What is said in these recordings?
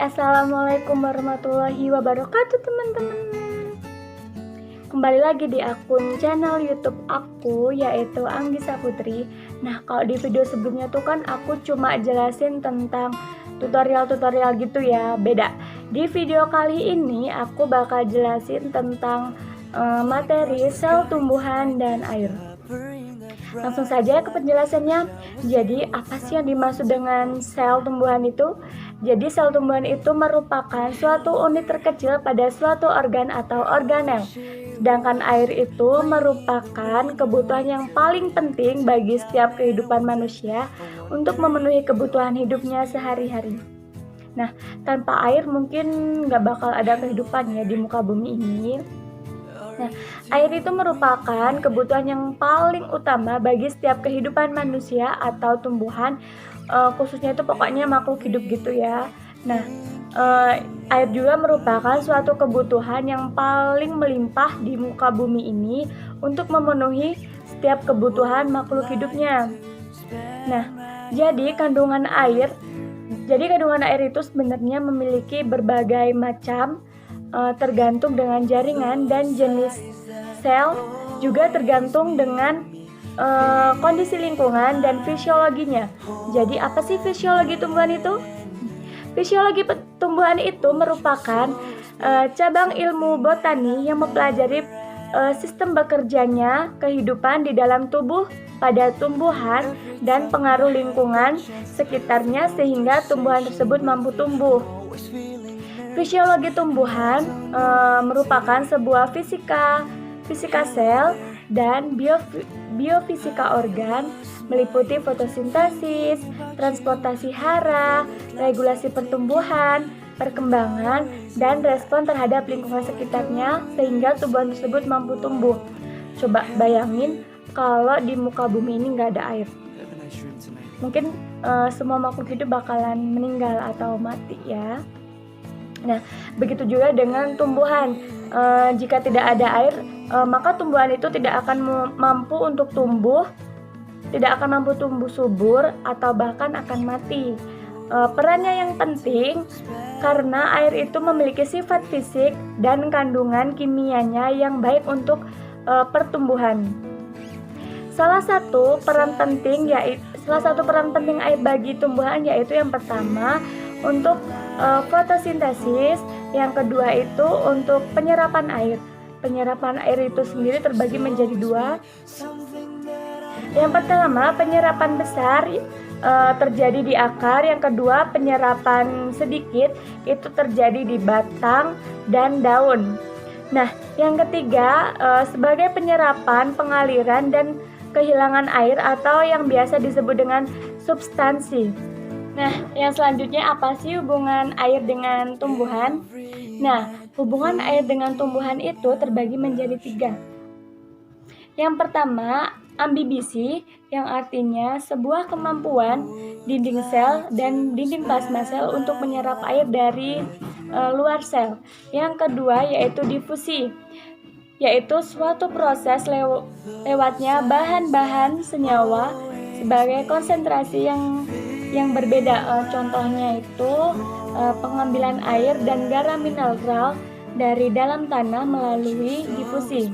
Assalamualaikum warahmatullahi wabarakatuh teman-teman. Kembali lagi di akun channel YouTube aku, yaitu Anggisa Putri. Nah, kalau di video sebelumnya tuh kan aku cuma jelasin tentang tutorial-tutorial gitu ya. Beda. Di video kali ini aku bakal jelasin tentang materi sel tumbuhan dan air. Langsung saja ke penjelasannya. Jadi, apa sih yang dimaksud dengan sel tumbuhan itu? Jadi, sel tumbuhan itu merupakan suatu unit terkecil pada suatu organ atau organel. Sedangkan air itu merupakan kebutuhan yang paling penting bagi setiap kehidupan manusia untuk memenuhi kebutuhan hidupnya sehari-hari. Nah, tanpa air mungkin nggak bakal ada kehidupan ya di muka bumi ini. Nah, air itu merupakan kebutuhan yang paling utama bagi setiap kehidupan manusia atau tumbuhan, khususnya itu pokoknya makhluk hidup gitu ya. Nah, air juga merupakan suatu kebutuhan yang paling melimpah di muka bumi ini untuk memenuhi setiap kebutuhan makhluk hidupnya. Nah, jadi kandungan air itu sebenarnya memiliki berbagai macam, tergantung dengan jaringan dan jenis sel, juga tergantung dengan kondisi lingkungan dan fisiologinya. Jadi apa sih fisiologi tumbuhan itu? Fisiologi tumbuhan itu merupakan cabang ilmu botani yang mempelajari sistem bekerjanya kehidupan di dalam tubuh pada tumbuhan dan pengaruh lingkungan sekitarnya sehingga tumbuhan tersebut mampu tumbuh. Fisiologi tumbuhan merupakan sebuah fisika sel dan biofisika organ, meliputi fotosintesis, transportasi hara, regulasi pertumbuhan, perkembangan, dan respon terhadap lingkungan sekitarnya sehingga tumbuhan tersebut mampu tumbuh. Coba bayangin kalau di muka bumi ini nggak ada air. Mungkin semua makhluk hidup bakalan meninggal atau mati ya. Nah, begitu juga dengan tumbuhan. Jika tidak ada air, maka tumbuhan itu tidak akan mampu untuk tumbuh, tidak akan mampu tumbuh subur atau bahkan akan mati. Perannya yang penting karena air itu memiliki sifat fisik dan kandungan kimianya yang baik untuk pertumbuhan. Salah satu peran penting air bagi tumbuhan yaitu yang pertama untuk fotosintesis, yang kedua itu untuk penyerapan air. Penyerapan air itu sendiri terbagi menjadi dua. Yang pertama, penyerapan besar terjadi di akar. Yang kedua, penyerapan sedikit itu terjadi di batang dan daun. Nah, yang ketiga, sebagai penyerapan, pengaliran, dan kehilangan air atau yang biasa disebut dengan substansi. Nah, yang selanjutnya apa sih hubungan air dengan tumbuhan? Nah, hubungan air dengan tumbuhan itu terbagi menjadi tiga. Yang pertama, ambibisi, yang artinya sebuah kemampuan dinding sel dan dinding plasma sel untuk menyerap air dari luar sel. Yang kedua yaitu difusi, yaitu suatu proses lewatnya bahan-bahan senyawa sebagai konsentrasi yang berbeda. Contohnya itu pengambilan air dan garam mineral dari dalam tanah melalui difusi.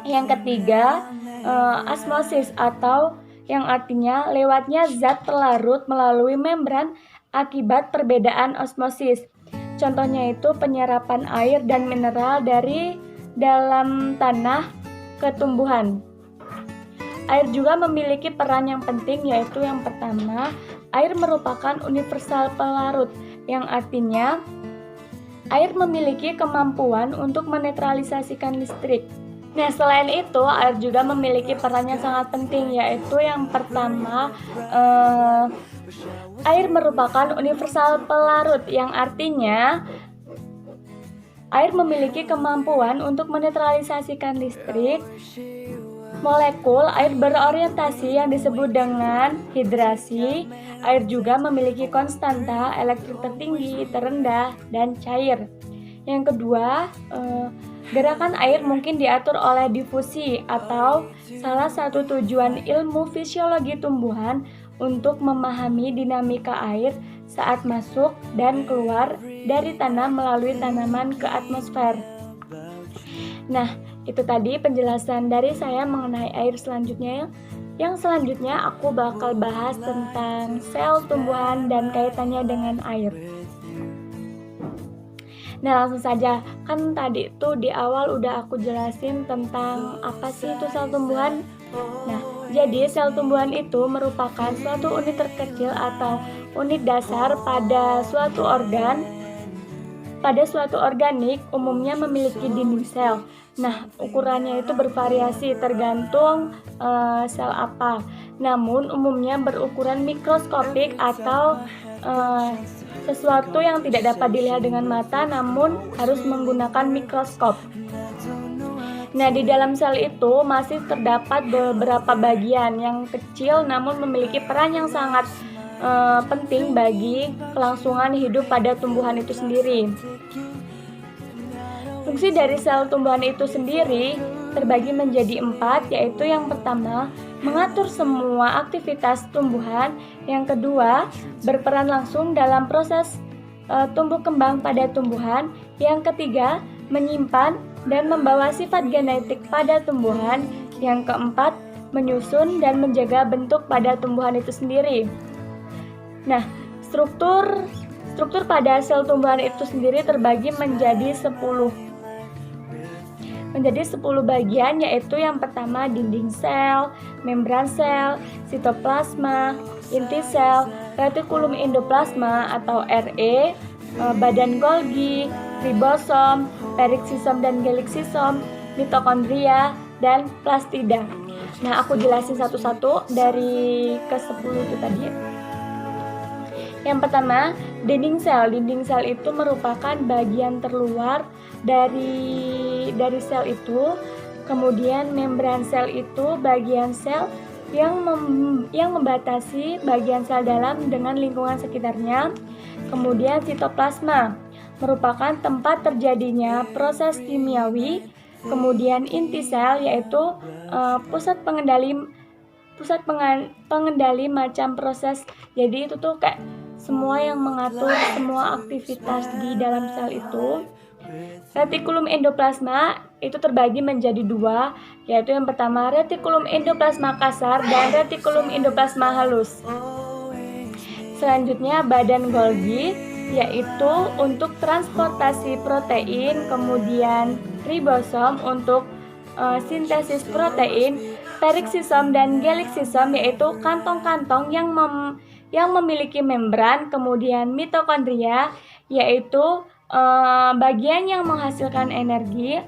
Yang ketiga, osmosis, atau yang artinya lewatnya zat pelarut melalui membran akibat perbedaan osmosis. Contohnya itu penyerapan air dan mineral dari dalam tanah ke tumbuhan. Air juga memiliki peran yang penting, yaitu yang pertama, air merupakan universal pelarut, yang artinya air memiliki kemampuan untuk menetralisasikan listrik. Nah, selain itu, air juga memiliki peran yang sangat penting, yaitu yang pertama, air merupakan universal pelarut, yang artinya air memiliki kemampuan untuk menetralisasikan listrik. Molekul air berorientasi yang disebut dengan hidrasi. Air juga memiliki konstanta elektrik tertinggi, terendah, dan cair. Yang kedua, gerakan air mungkin diatur oleh difusi, atau salah satu tujuan ilmu fisiologi tumbuhan untuk memahami dinamika air saat masuk dan keluar dari tanah melalui tanaman ke atmosfer. Nah, itu tadi penjelasan dari saya mengenai air selanjutnya. Yang selanjutnya aku bakal bahas tentang sel tumbuhan dan kaitannya dengan air. Nah, langsung saja, kan tadi tuh di awal udah aku jelasin tentang apa sih itu sel tumbuhan. Nah, jadi sel tumbuhan itu merupakan suatu unit terkecil atau unit dasar pada suatu organ. Pada suatu organik umumnya memiliki dinding sel. Nah, ukurannya itu bervariasi tergantung sel apa. Namun umumnya berukuran mikroskopik atau sesuatu yang tidak dapat dilihat dengan mata namun harus menggunakan mikroskop. Nah, di dalam sel itu masih terdapat beberapa bagian yang kecil namun memiliki peran yang sangat penting bagi kelangsungan hidup pada tumbuhan itu sendiri. Fungsi dari sel tumbuhan itu sendiri terbagi menjadi 4, yaitu yang pertama, mengatur semua aktivitas tumbuhan. Yang kedua, berperan langsung dalam proses tumbuh kembang pada tumbuhan. Yang ketiga, menyimpan dan membawa sifat genetik pada tumbuhan. Yang keempat, menyusun dan menjaga bentuk pada tumbuhan itu sendiri. Nah, struktur pada sel tumbuhan itu sendiri terbagi menjadi 10 bagian, yaitu yang pertama dinding sel, membran sel, sitoplasma, inti sel, retikulum endoplasma atau RE, badan Golgi, ribosom, periksisom dan geliksisom, mitokondria, dan plastida. Nah, aku jelasin satu-satu dari ke-10 itu tadi. Yang pertama, dinding sel. Dinding sel itu merupakan bagian terluar dari sel itu. Kemudian membran sel itu bagian sel yang membatasi bagian sel dalam dengan lingkungan sekitarnya. Kemudian sitoplasma merupakan tempat terjadinya proses kimiawi. Kemudian inti sel yaitu pusat pengendali macam proses. Jadi itu tuh kayak semua yang mengatur semua aktivitas di dalam sel itu. Retikulum endoplasma itu terbagi menjadi 2, yaitu yang pertama retikulum endoplasma kasar dan retikulum endoplasma halus. Selanjutnya badan Golgi, yaitu untuk transportasi protein, kemudian ribosom untuk sintesis protein, periksisom dan geliksisom yaitu kantong-kantong yang memiliki membran, kemudian mitokondria yaitu bagian yang menghasilkan energi.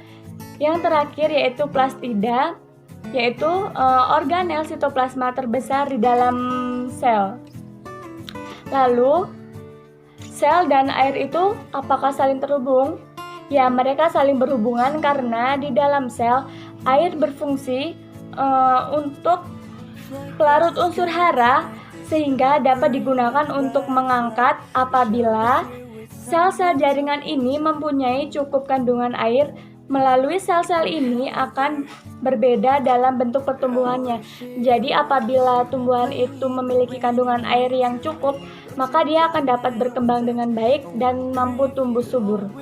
Yang terakhir yaitu plastida, yaitu organel sitoplasma terbesar di dalam sel. Lalu sel dan air itu apakah saling terhubung? Ya, mereka saling berhubungan karena di dalam sel air berfungsi untuk pelarut unsur hara sehingga dapat digunakan untuk mengangkat apabila sel-sel jaringan ini mempunyai cukup kandungan air. Melalui sel-sel ini akan berbeda dalam bentuk pertumbuhannya. Jadi apabila tumbuhan itu memiliki kandungan air yang cukup, maka dia akan dapat berkembang dengan baik dan mampu tumbuh subur.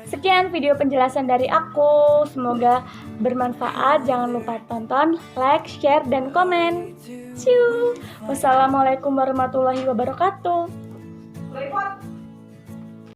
Sekian video penjelasan dari aku, semoga bermanfaat. Jangan lupa tonton, like, share, dan komen. See you. Wassalamualaikum warahmatullahi wabarakatuh.